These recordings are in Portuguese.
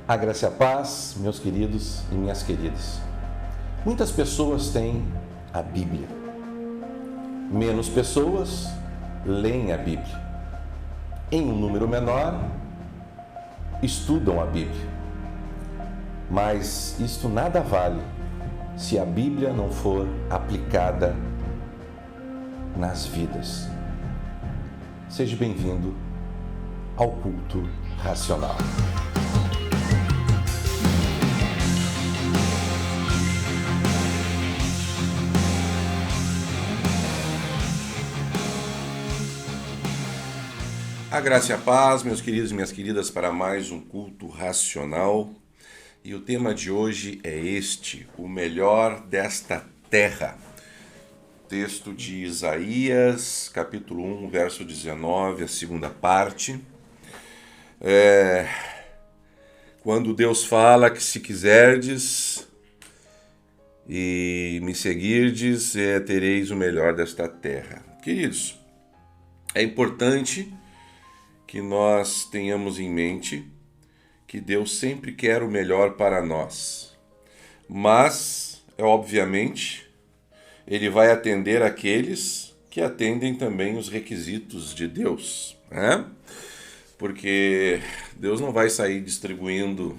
A graça e a paz, meus queridos e minhas queridas. Muitas pessoas têm a Bíblia. Menos pessoas leem a Bíblia. Em um número menor, estudam a Bíblia. Mas isto nada vale se a Bíblia não for aplicada nas vidas. Seja bem-vindo ao culto racional. A graça e a paz, meus queridos e minhas queridas, para mais um culto racional. E o tema de hoje é este: o melhor desta terra. Texto de Isaías, capítulo 1, verso 19, a segunda parte. Quando Deus fala que se quiserdes e me seguirdes, tereis o melhor desta terra. Queridos, é importante que nós tenhamos em mente que Deus sempre quer o melhor para nós. Mas, obviamente, Ele vai atender aqueles que atendem também os requisitos de Deus, né? Porque Deus não vai sair distribuindo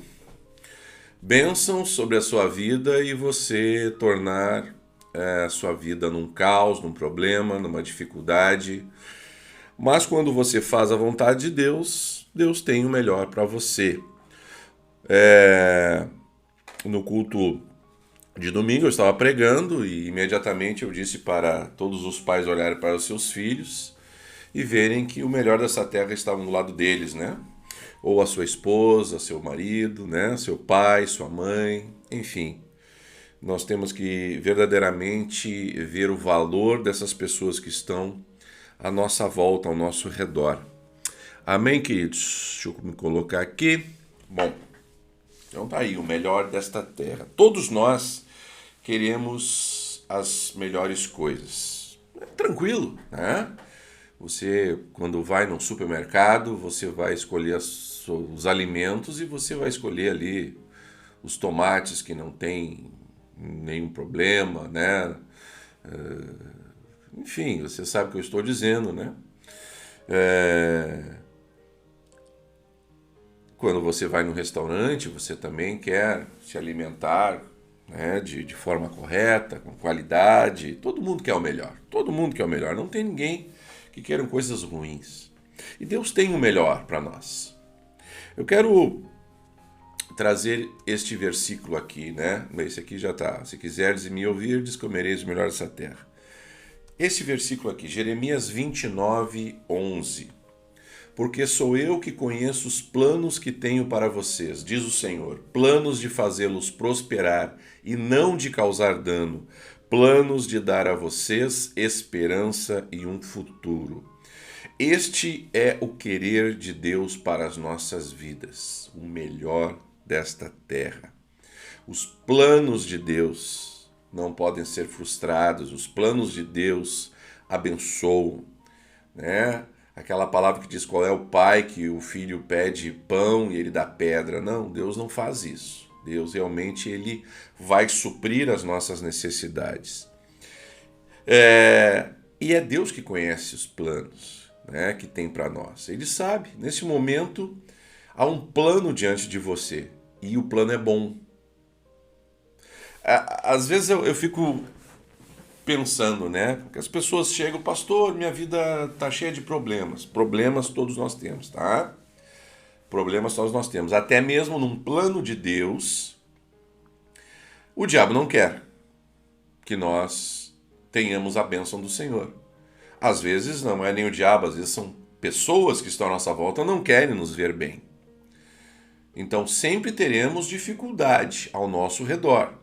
bênçãos sobre a sua vida e você tornar a sua vida num caos, num problema, numa dificuldade. Mas quando você faz a vontade de Deus, Deus tem o melhor para você. No culto de domingo eu estava pregando e imediatamente eu disse para todos os pais olharem para os seus filhos e verem que o melhor dessa terra estava do lado deles, né? Ou a sua esposa, seu marido, né? Seu pai, sua mãe, enfim. Nós temos que verdadeiramente ver o valor dessas pessoas que estão à nossa volta, ao nosso redor. Amém, queridos? Deixa eu me colocar aqui. Bom, então tá aí, o melhor desta terra. Todos nós queremos as melhores coisas. É tranquilo, né? Você, quando vai num supermercado, você vai escolher os alimentos e você vai escolher ali os tomates que não tem nenhum problema, né? Enfim, você sabe o que eu estou dizendo, né? Quando você vai no restaurante, você também quer se alimentar, né, de forma correta, com qualidade. Todo mundo quer o melhor. Todo mundo quer o melhor. Não tem ninguém que queira coisas ruins. E Deus tem o melhor para nós. Eu quero trazer este versículo aqui, né? Esse aqui já está. Se quiseres e me ouvirdes, comereis o melhor dessa terra. Esse versículo aqui, Jeremias 29, 11. Porque sou eu que conheço os planos que tenho para vocês, diz o Senhor, planos de fazê-los prosperar e não de causar dano, planos de dar a vocês esperança e um futuro. Este é o querer de Deus para as nossas vidas, o melhor desta terra. Os planos de Deus não podem ser frustrados, os planos de Deus abençoam, né? Aquela palavra que diz qual é o pai que o filho pede pão e ele dá pedra. Não, Deus não faz isso. Deus realmente ele vai suprir as nossas necessidades. E é Deus que conhece os planos, né, que tem para nós. Ele sabe, nesse momento há um plano diante de você e o plano é bom. Às vezes eu fico pensando, né? Porque as pessoas chegam, pastor, minha vida tá cheia de problemas. Problemas todos nós temos, tá? Problemas todos nós temos. Até mesmo num plano de Deus, o diabo não quer que nós tenhamos a bênção do Senhor. Às vezes não é nem o diabo, às vezes são pessoas que estão à nossa volta não querem nos ver bem. Então sempre teremos dificuldade ao nosso redor.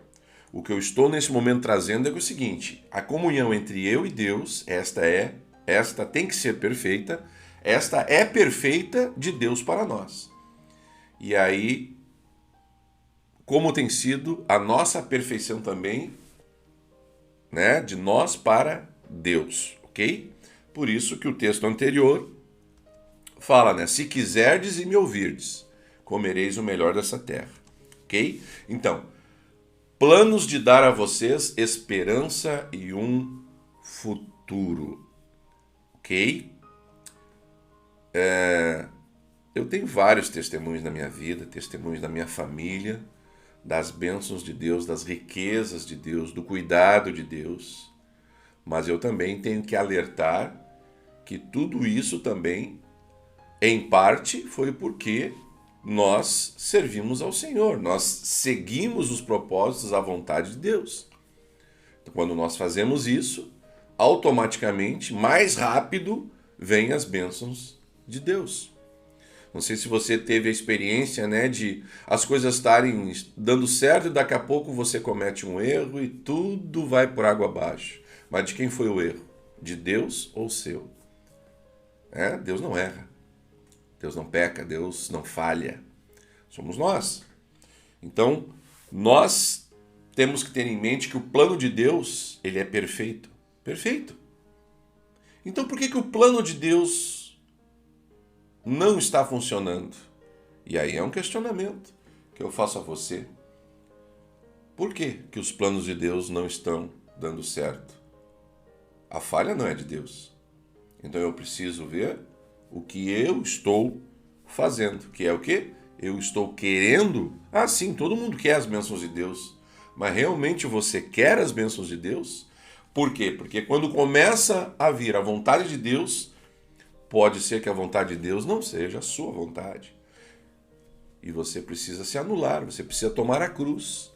O que eu estou nesse momento trazendo é o seguinte: a comunhão entre eu e Deus, esta tem que ser perfeita, esta é perfeita de Deus para nós. E aí, como tem sido a nossa perfeição também, né, de nós para Deus, ok? Por isso que o texto anterior fala, né, se quiserdes e me ouvirdes, comereis o melhor dessa terra. Ok? Então, planos de dar a vocês esperança e um futuro. Ok? Eu tenho vários testemunhos na minha vida, testemunhos da minha família, das bênçãos de Deus, das riquezas de Deus, do cuidado de Deus. Mas eu também tenho que alertar que tudo isso também, em parte, foi porque nós servimos ao Senhor, nós seguimos os propósitos, a vontade de Deus. Então, quando nós fazemos isso, automaticamente, mais rápido, vêm as bênçãos de Deus. Não sei se você teve a experiência, né, de as coisas estarem dando certo e daqui a pouco você comete um erro e tudo vai por água abaixo. Mas de quem foi o erro? De Deus ou seu? Deus não erra. Deus não peca, Deus não falha. Somos nós. Então, nós temos que ter em mente que o plano de Deus, ele é perfeito. Perfeito. Então, por que o plano de Deus não está funcionando? E aí é um questionamento que eu faço a você. Por que os planos de Deus não estão dando certo? A falha não é de Deus. Então eu preciso ver o que eu estou fazendo. Que é o quê? Eu estou querendo. Ah, sim, todo mundo quer as bênçãos de Deus. Mas realmente você quer as bênçãos de Deus? Por quê? Porque quando começa a vir a vontade de Deus, pode ser que a vontade de Deus não seja a sua vontade. E você precisa se anular, você precisa tomar a cruz.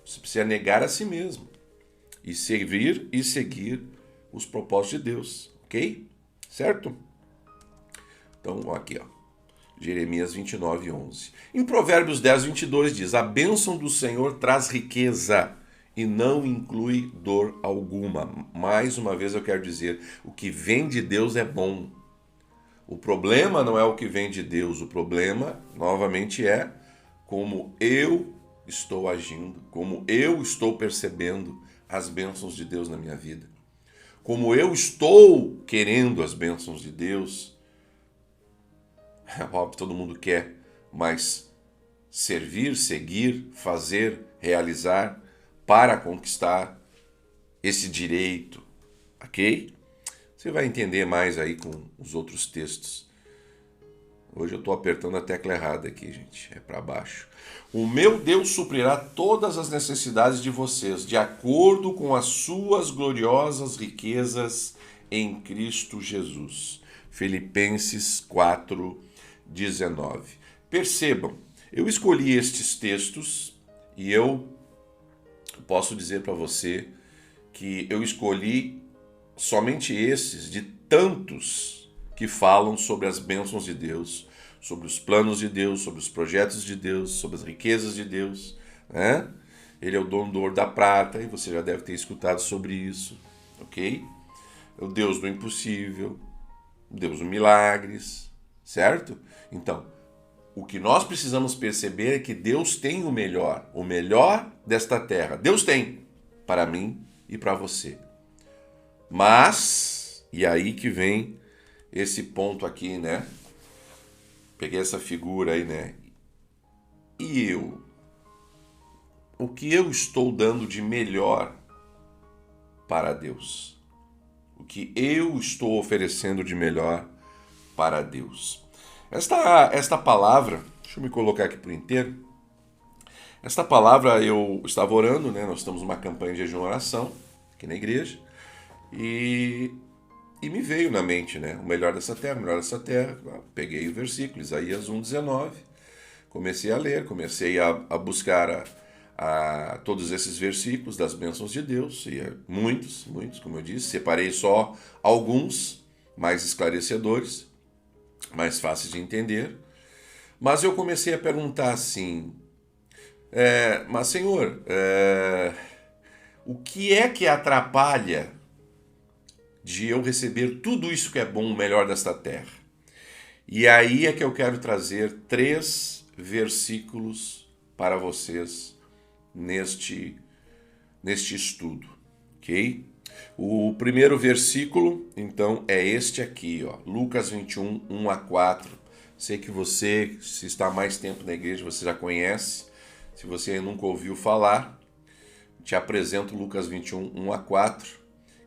Você precisa negar a si mesmo. E servir e seguir os propósitos de Deus. Ok? Certo? Então, aqui, ó. Jeremias 29, 11. Em Provérbios 10, 22 diz: a bênção do Senhor traz riqueza e não inclui dor alguma. Mais uma vez eu quero dizer, o que vem de Deus é bom. O problema não é o que vem de Deus, o problema, novamente, é como eu estou agindo, como eu estou percebendo as bênçãos de Deus na minha vida. Como eu estou querendo as bênçãos de Deus. É óbvio que todo mundo quer, mas servir, seguir, fazer, realizar para conquistar esse direito, ok? Você vai entender mais aí com os outros textos. Hoje eu estou apertando a tecla errada aqui, gente. É para baixo. O meu Deus suprirá todas as necessidades de vocês, de acordo com as suas gloriosas riquezas em Cristo Jesus. Filipenses 4, 19. Percebam, eu escolhi estes textos e eu posso dizer para você que eu escolhi somente esses de tantos que falam sobre as bênçãos de Deus, sobre os planos de Deus, sobre os projetos de Deus, sobre as riquezas de Deus, né? Ele é o dono do ouro da prata e você já deve ter escutado sobre isso, ok? É o Deus do impossível, o Deus dos milagres, certo? Então, o que nós precisamos perceber é que Deus tem o melhor desta terra. Deus tem para mim e para você. Mas, e aí que vem esse ponto aqui, né? Peguei essa figura aí, né? E eu? O que eu estou dando de melhor para Deus? O que eu estou oferecendo de melhor para Deus? Esta palavra, deixa eu me colocar aqui por inteiro. Esta palavra eu estava orando, né? Nós estamos numa campanha de jejum e oração aqui na igreja. E me veio na mente, né? O melhor dessa terra. Peguei o versículo, Isaías 1,19. Comecei a ler, comecei a buscar a todos esses versículos das bênçãos de Deus. E muitos, como eu disse. Separei só alguns mais esclarecedores, mais fáceis de entender. Mas eu comecei a perguntar assim, mas Senhor, o que é que atrapalha de eu receber tudo isso que é bom, o melhor desta terra? E aí é que eu quero trazer 3 versículos para vocês neste estudo, ok? O primeiro versículo, então, é este aqui, ó, Lucas 21, 1 a 4. Sei que você, se está há mais tempo na igreja, você já conhece. Se você nunca ouviu falar, te apresento Lucas 21, 1 a 4,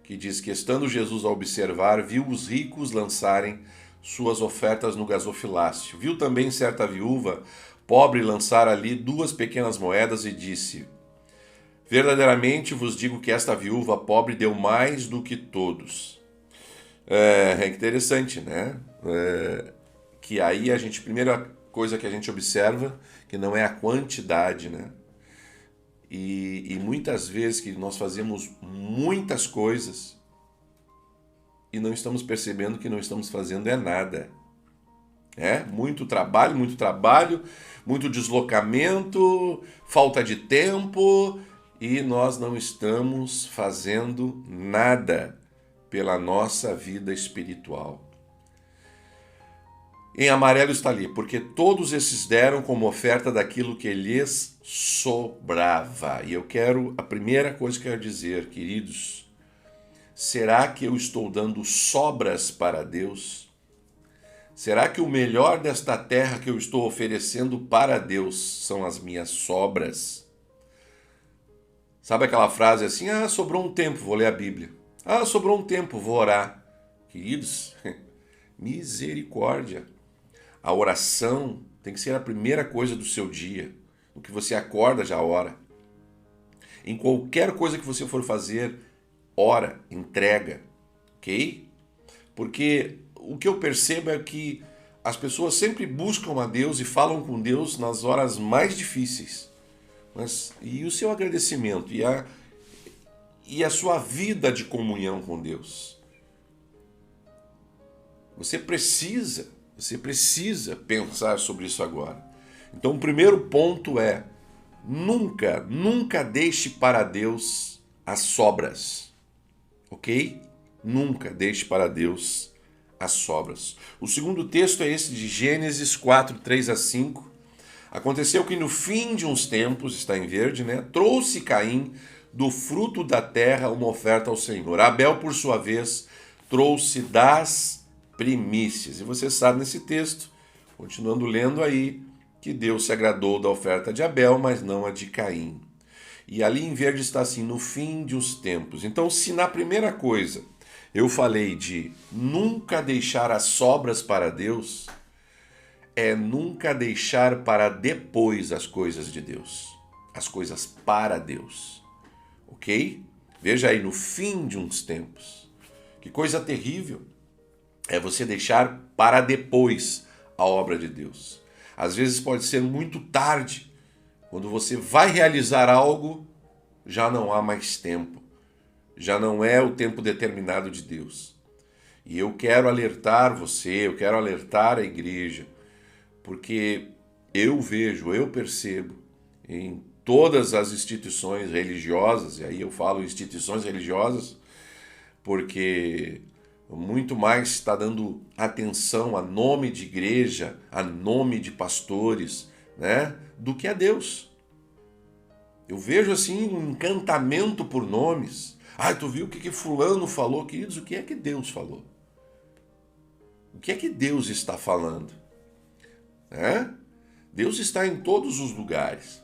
que diz que, estando Jesus a observar, viu os ricos lançarem suas ofertas no gasofilácio. Viu também certa viúva pobre lançar ali 2 pequenas moedas e disse: verdadeiramente vos digo que esta viúva pobre deu mais do que todos. É interessante, né? Que aí primeira coisa que a gente observa, que não é a quantidade, né? E muitas vezes que nós fazemos muitas coisas e não estamos percebendo que não estamos fazendo nada. Muito trabalho, muito deslocamento, falta de tempo, e nós não estamos fazendo nada pela nossa vida espiritual. Em amarelo está ali, porque todos esses deram como oferta daquilo que lhes sobrava. E a primeira coisa que eu quero dizer, queridos, será que eu estou dando sobras para Deus? Será que o melhor desta terra que eu estou oferecendo para Deus são as minhas sobras? Sabe aquela frase assim, sobrou um tempo, vou ler a Bíblia. Sobrou um tempo, vou orar. Queridos, misericórdia. A oração tem que ser a primeira coisa do seu dia. No que você acorda, já ora. Em qualquer coisa que você for fazer, ora, entrega, ok? Porque o que eu percebo é que as pessoas sempre buscam a Deus e falam com Deus nas horas mais difíceis. E o seu agradecimento e a sua vida de comunhão com Deus? Você precisa pensar sobre isso agora. Então, o primeiro ponto é: nunca deixe para Deus as sobras, ok? Nunca deixe para Deus as sobras. O segundo texto é esse de Gênesis 4, 3 a 5. Aconteceu que no fim de uns tempos, está em verde, né? Trouxe Caim do fruto da terra uma oferta ao Senhor. Abel, por sua vez, trouxe das primícias. E você sabe nesse texto, continuando lendo aí, que Deus se agradou da oferta de Abel, mas não a de Caim. E ali em verde está assim, no fim de uns tempos. Então, se na primeira coisa eu falei de nunca deixar as sobras para Deus, é nunca deixar para depois as coisas de Deus, as coisas para Deus, ok? Veja aí, no fim de uns tempos. Que coisa terrível é você deixar para depois a obra de Deus. Às vezes pode ser muito tarde. Quando você vai realizar algo, já não há mais tempo. Já não é o tempo determinado de Deus. E eu quero alertar você, eu quero alertar a igreja, porque eu percebo em todas as instituições religiosas, e aí eu falo instituições religiosas, porque muito mais está dando atenção a nome de igreja, a nome de pastores, né, do que a Deus. Eu vejo assim um encantamento por nomes. Tu viu o que fulano falou? Queridos, o que é que Deus falou? O que é que Deus está falando? Deus está em todos os lugares.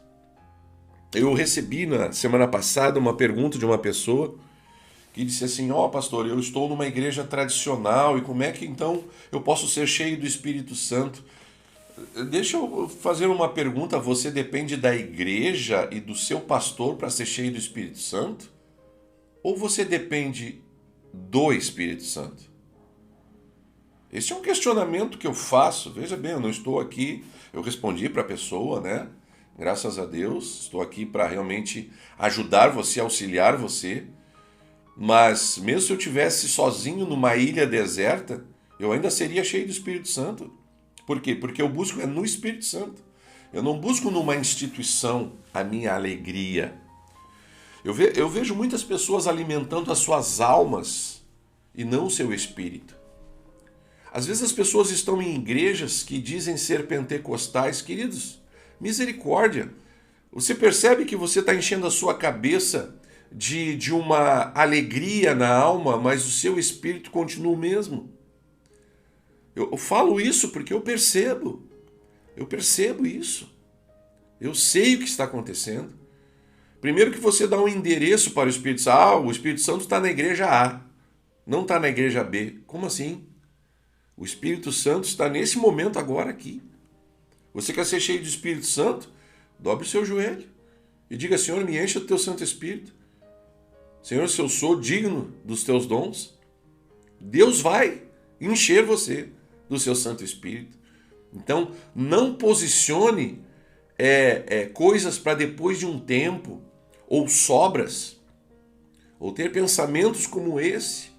Eu recebi na semana passada uma pergunta de uma pessoa que disse assim: pastor, eu estou numa igreja tradicional e como é que então eu posso ser cheio do Espírito Santo? Deixa eu fazer uma pergunta: você depende da igreja e do seu pastor para ser cheio do Espírito Santo? Ou você depende do Espírito Santo? Esse é um questionamento que eu faço. Veja bem, eu não estou aqui, eu respondi para a pessoa, né? Graças a Deus, estou aqui para realmente ajudar você, auxiliar você. Mas mesmo se eu estivesse sozinho numa ilha deserta, eu ainda seria cheio do Espírito Santo. Por quê? Porque eu busco no Espírito Santo. Eu não busco numa instituição a minha alegria. Eu vejo muitas pessoas alimentando as suas almas e não o seu espírito. Às vezes as pessoas estão em igrejas que dizem ser pentecostais. Queridos, misericórdia. Você percebe que você está enchendo a sua cabeça de uma alegria na alma, mas o seu espírito continua o mesmo. Eu falo isso porque eu percebo isso. Eu sei o que está acontecendo. Primeiro que você dá um endereço para o Espírito Santo. Ah, o Espírito Santo está na igreja A, não está na igreja B. Como assim? O Espírito Santo está nesse momento agora aqui. Você quer ser cheio do Espírito Santo? Dobre o seu joelho e diga: Senhor, me encha do teu Santo Espírito. Senhor, se eu sou digno dos teus dons, Deus vai encher você do seu Santo Espírito. Então, não posicione coisas para depois de um tempo, ou sobras, ou ter pensamentos como esse,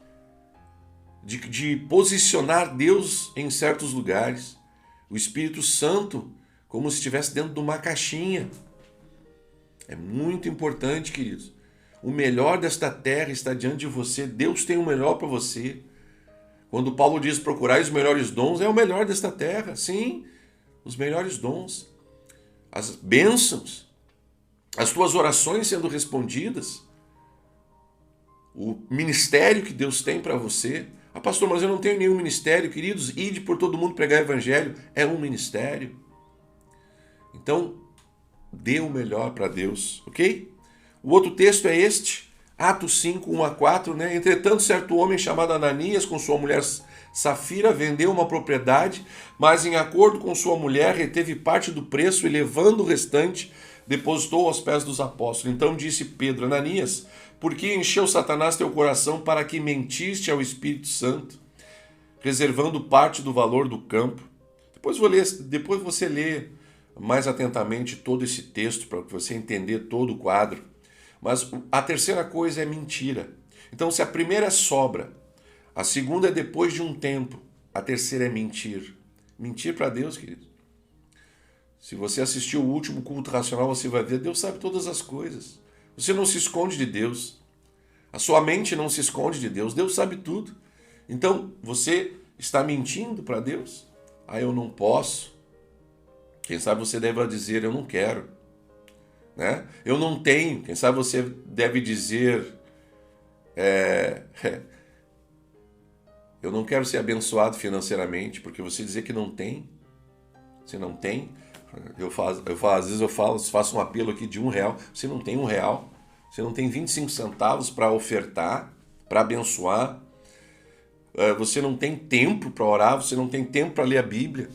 de posicionar Deus em certos lugares. O Espírito Santo como se estivesse dentro de uma caixinha. É muito importante, queridos. O melhor desta terra está diante de você. Deus tem o melhor para você. Quando Paulo diz procurai os melhores dons, é o melhor desta terra. Sim, os melhores dons. As bênçãos, as tuas orações sendo respondidas, o ministério que Deus tem para você. Ah, pastor, mas eu não tenho nenhum ministério. Queridos, ide por todo mundo pregar o evangelho. É um ministério. Então, dê o melhor para Deus, ok? O outro texto é este, Atos 5, 1-4, né? Entretanto, certo homem chamado Ananias, com sua mulher Safira, vendeu uma propriedade, mas em acordo com sua mulher, reteve parte do preço e, levando o restante, depositou aos pés dos apóstolos. Então disse Pedro: Ananias, por que encheu Satanás teu coração para que mentiste ao Espírito Santo, reservando parte do valor do campo? Depois você lê mais atentamente todo esse texto para você entender todo o quadro. Mas a terceira coisa é mentira. Então, se a primeira é sobra, a segunda é depois de um tempo, a terceira é mentir. Mentir para Deus, querido. Se você assistiu o último culto racional, você vai ver, Deus sabe todas as coisas. Você não se esconde de Deus. A sua mente não se esconde de Deus. Deus sabe tudo. Então, você está mentindo para Deus? Ah, eu não posso. Quem sabe você deve dizer, eu não quero. Né? Eu não tenho. Quem sabe você deve dizer, eu não quero ser abençoado financeiramente, porque você dizer que não tem, você não tem. Às vezes eu faço um apelo aqui de R$1. Você não tem R$1. Você não tem 25 centavos para ofertar, para abençoar. Você não tem tempo para orar, você não tem tempo para ler a Bíblia.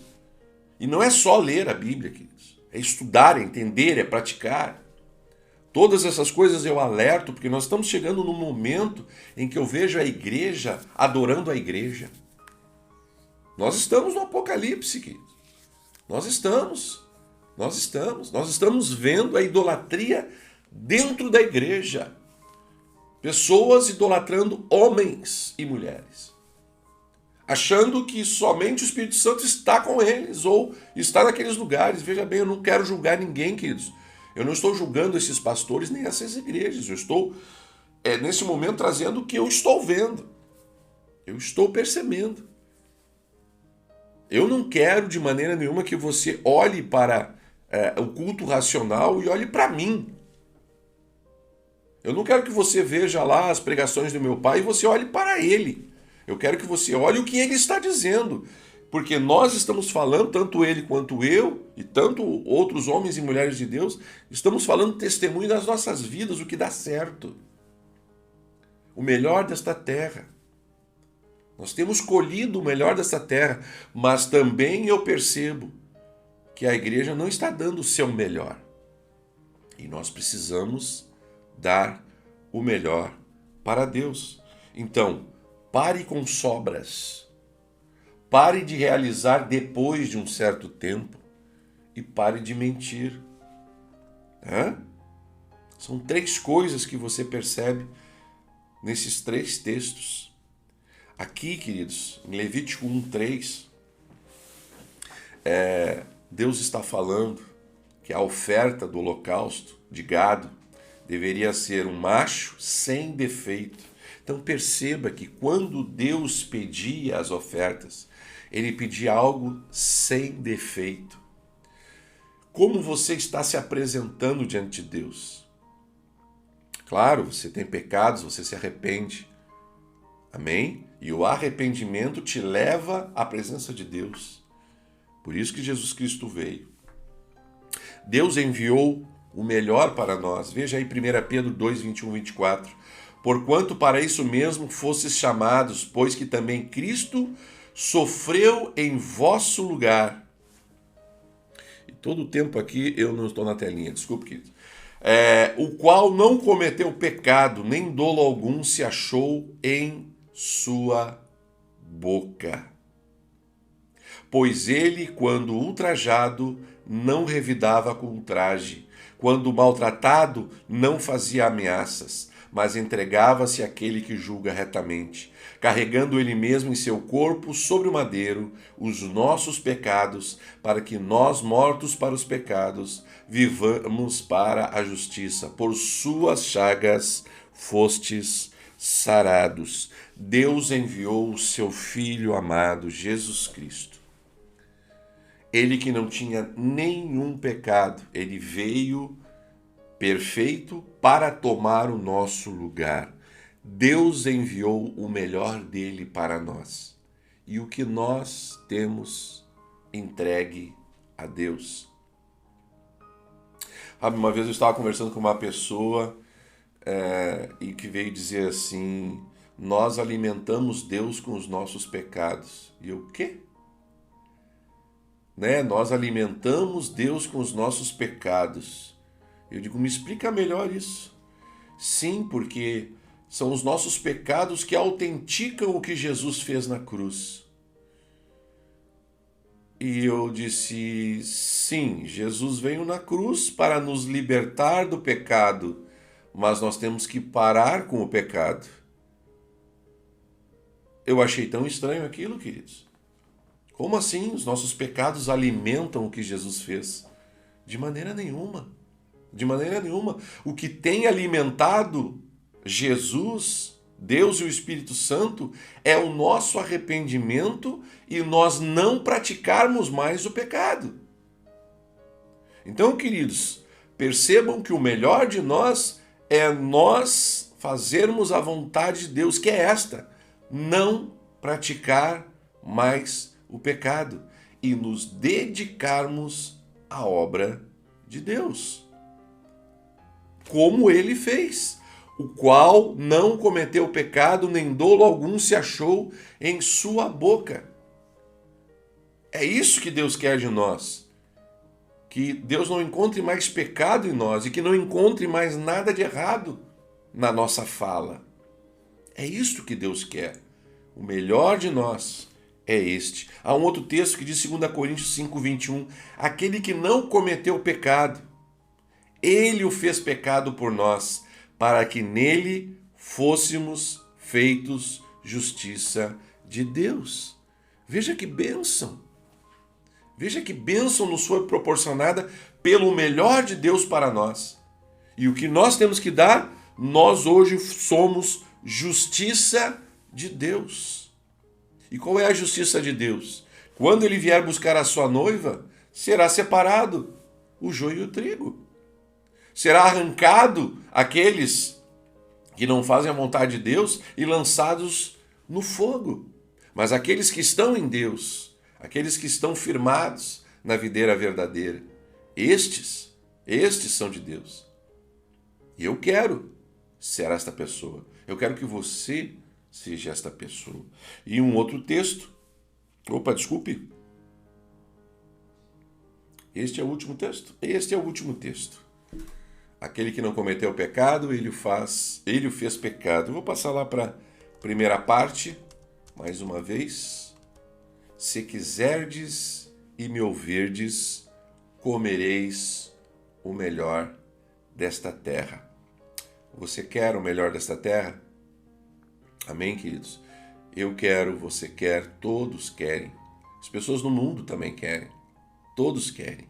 E não é só ler a Bíblia, queridos. É estudar, é entender, é praticar. Todas essas coisas eu alerto, porque nós estamos chegando num momento em que eu vejo a igreja adorando a igreja. Nós estamos no Apocalipse, queridos. Nós estamos vendo a idolatria dentro da igreja. Pessoas idolatrando homens e mulheres, achando que somente o Espírito Santo está com eles ou está naqueles lugares. Veja bem, eu não quero julgar ninguém, queridos. Eu não estou julgando esses pastores nem essas igrejas. Eu estou, nesse momento, trazendo o que eu estou vendo. Eu estou percebendo. Eu não quero de maneira nenhuma que você olhe para o culto racional e olhe para mim. Eu não quero que você veja lá as pregações do meu pai e você olhe para ele. Eu quero que você olhe o que ele está dizendo. Porque nós estamos falando, tanto ele quanto eu, e tanto outros homens e mulheres de Deus, estamos falando testemunho das nossas vidas, o que dá certo. O melhor desta terra. Nós temos colhido o melhor desta terra, mas também eu percebo que a igreja não está dando o seu melhor. E nós precisamos dar o melhor para Deus. Então, pare com sobras. Pare de realizar depois de um certo tempo e pare de mentir. São 3 coisas que você percebe nesses 3 textos. Aqui, queridos, em Levítico 1:3, Deus está falando que a oferta do holocausto de gado deveria ser um macho sem defeito. Então perceba que quando Deus pedia as ofertas, ele pedia algo sem defeito. Como você está se apresentando diante de Deus? Claro, você tem pecados, você se arrepende. Amém? E o arrependimento te leva à presença de Deus. Por isso que Jesus Cristo veio. Deus enviou o melhor para nós. Veja aí 1 Pedro 2, 21, 24. Porquanto para isso mesmo fostes chamados, pois que também Cristo sofreu em vosso lugar. E todo o tempo aqui eu não estou na telinha, desculpe, querido. O qual não cometeu pecado, nem dolo algum se achou em sua boca. Pois ele, quando ultrajado, não revidava com ultraje, quando maltratado, não fazia ameaças, mas entregava-se àquele que julga retamente, carregando ele mesmo em seu corpo sobre o madeiro os nossos pecados, para que nós, mortos para os pecados, vivamos para a justiça. Por suas chagas fostes sarados. Deus enviou o seu Filho amado, Jesus Cristo. Ele que não tinha nenhum pecado, ele veio perfeito para tomar o nosso lugar. Deus enviou o melhor dele para nós. E o que nós temos entregue a Deus. Uma vez eu estava conversando com uma pessoa e que veio dizer assim: nós alimentamos Deus com os nossos pecados. E eu, o quê? Nós alimentamos Deus com os nossos pecados. Eu digo, me explica melhor isso. Sim, porque são os nossos pecados que autenticam o que Jesus fez na cruz. E eu disse, sim, Jesus veio na cruz para nos libertar do pecado, mas nós temos que parar com o pecado. Eu achei tão estranho aquilo, queridos. Como assim os nossos pecados alimentam o que Jesus fez? De maneira nenhuma. De maneira nenhuma. O que tem alimentado Jesus, Deus e o Espírito Santo, é o nosso arrependimento e nós não praticarmos mais o pecado. Então, queridos, percebam que o melhor de nós é nós fazermos a vontade de Deus, que é esta: não praticar mais o pecado e nos dedicarmos à obra de Deus, como ele fez, o qual não cometeu pecado, nem dolo algum se achou em sua boca. É isso que Deus quer de nós, que Deus não encontre mais pecado em nós e que não encontre mais nada de errado na nossa fala. É isso que Deus quer. O melhor de nós é este. Há um outro texto que diz, 2 Coríntios 5, 21, aquele que não cometeu pecado, ele o fez pecado por nós, para que nele fôssemos feitos justiça de Deus. Veja que bênção! Veja que bênção nos foi proporcionada pelo melhor de Deus para nós. E o que nós temos que dar, nós hoje somos justiça de Deus. E qual é a justiça de Deus? Quando ele vier buscar a sua noiva, será separado o joio e o trigo. Será arrancado aqueles que não fazem a vontade de Deus e lançados no fogo. Mas aqueles que estão em Deus, aqueles que estão firmados na videira verdadeira, estes são de Deus. E eu quero ser esta pessoa. Eu quero que você seja esta pessoa. E um outro texto. Desculpe. Este é o último texto? Este é o último texto. Aquele que não cometeu pecado, ele o fez pecado. Eu vou passar lá para a primeira parte, mais uma vez. Se quiserdes e me ouvirdes, comereis o melhor desta terra. Você quer o melhor desta terra? Amém, queridos? Eu quero, você quer, todos querem. As pessoas no mundo também querem. Todos querem.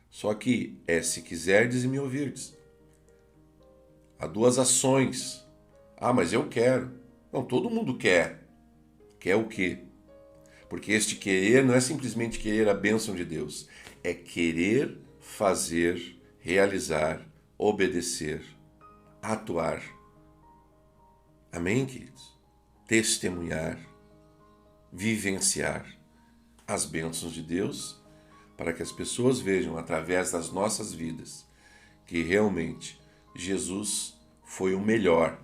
Só que se quiserdes e me ouvirdes. Há duas ações. Mas eu quero. Não, todo mundo quer. Quer o quê? Porque este querer não é simplesmente querer a bênção de Deus. É querer fazer, realizar, obedecer, atuar. Amém, queridos? testemunhar, vivenciar as bênçãos de Deus, para que as pessoas vejam através das nossas vidas que realmente Jesus foi o melhor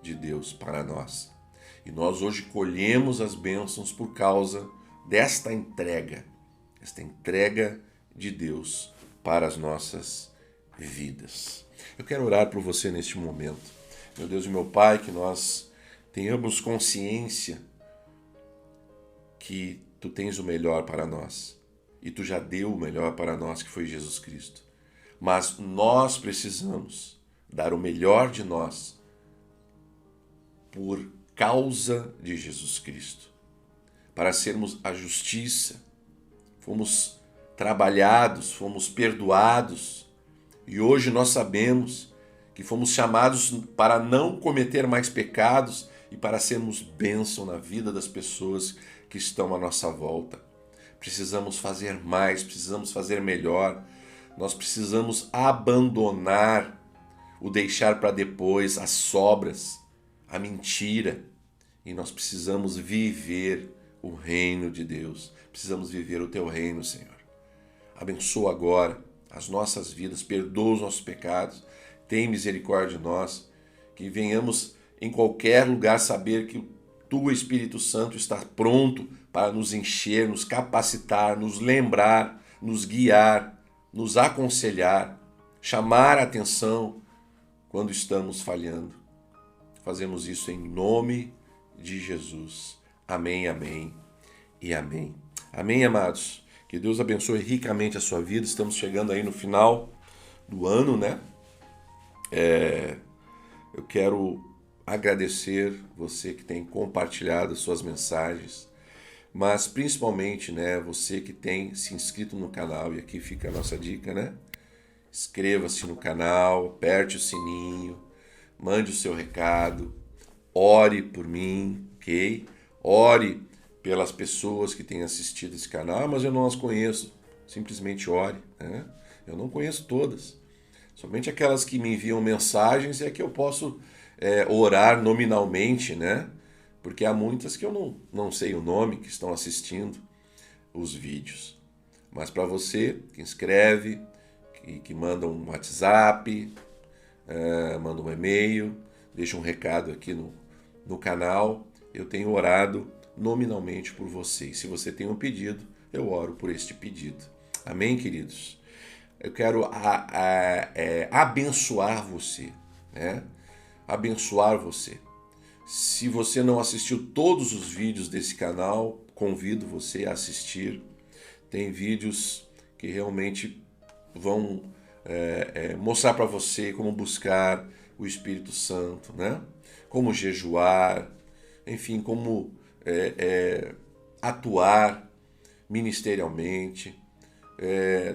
de Deus para nós. E nós hoje colhemos as bênçãos por causa desta entrega, esta entrega de Deus para as nossas vidas. Eu quero orar por você neste momento. Meu Deus e meu Pai, que nós tenhamos consciência que Tu tens o melhor para nós. E Tu já deu o melhor para nós, que foi Jesus Cristo. Mas nós precisamos dar o melhor de nós por causa de Jesus Cristo. Para sermos a justiça. Fomos trabalhados, fomos perdoados. E hoje nós sabemos que fomos chamados para não cometer mais pecados e para sermos bênção na vida das pessoas que estão à nossa volta. Precisamos fazer mais, precisamos fazer melhor. Nós precisamos abandonar o deixar para depois, as sobras, a mentira. E nós precisamos viver o reino de Deus. Precisamos viver o Teu reino, Senhor. Abençoa agora as nossas vidas, perdoa os nossos pecados, tem misericórdia de nós, que venhamos em qualquer lugar saber que o Tu, Espírito Santo, está pronto para nos encher, nos capacitar, nos lembrar, nos guiar, nos aconselhar, chamar a atenção quando estamos falhando. Fazemos isso em nome de Jesus. Amém, amém e amém. Amém, amados. Que Deus abençoe ricamente a sua vida. Estamos chegando aí no final do ano, né? Eu quero agradecer você que tem compartilhado as suas mensagens, mas principalmente, né, você que tem se inscrito no canal, e aqui fica a nossa dica, né? Inscreva-se no canal, aperte o sininho, mande o seu recado, ore por mim, ok? Ore pelas pessoas que têm assistido esse canal, mas eu não as conheço, simplesmente ore, né? Eu não conheço todas, somente aquelas que me enviam mensagens é que eu posso orar nominalmente, né? Porque há muitas que eu não sei o nome, que estão assistindo os vídeos. Mas para você que inscreve, que manda um WhatsApp, manda um e-mail, deixa um recado aqui no canal, eu tenho orado nominalmente por você. E se você tem um pedido, eu oro por este pedido. Amém, queridos? Eu quero abençoar você, né? Abençoar você. Se você não assistiu todos os vídeos desse canal, convido você a assistir. Tem vídeos que realmente vão mostrar para você como buscar o Espírito Santo, né? Como jejuar, enfim, como atuar ministerialmente.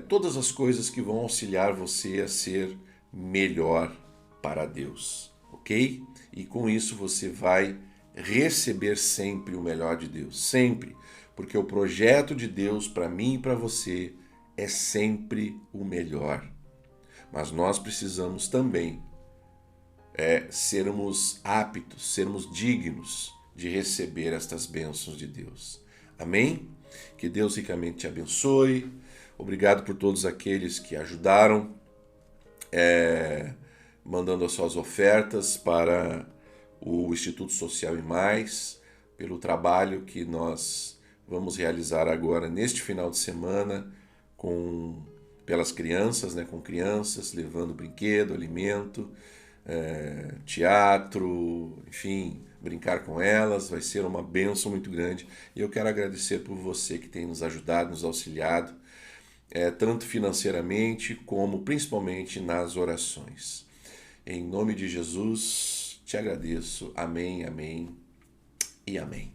Todas as coisas que vão auxiliar você a ser melhor para Deus, ok? E com isso você vai receber sempre o melhor de Deus, sempre, porque o projeto de Deus para mim e para você é sempre o melhor. Mas nós precisamos também sermos aptos, sermos dignos de receber estas bênçãos de Deus. Amém? Que Deus ricamente te abençoe. Obrigado por todos aqueles que ajudaram, mandando as suas ofertas para o Instituto Social e Mais, pelo trabalho que nós vamos realizar agora neste final de semana pelas crianças, né, com crianças, levando brinquedo, alimento, teatro, enfim, brincar com elas, vai ser uma bênção muito grande. E eu quero agradecer por você que tem nos ajudado, nos auxiliado, tanto financeiramente como principalmente nas orações. Em nome de Jesus, te agradeço. Amém, amém e amém.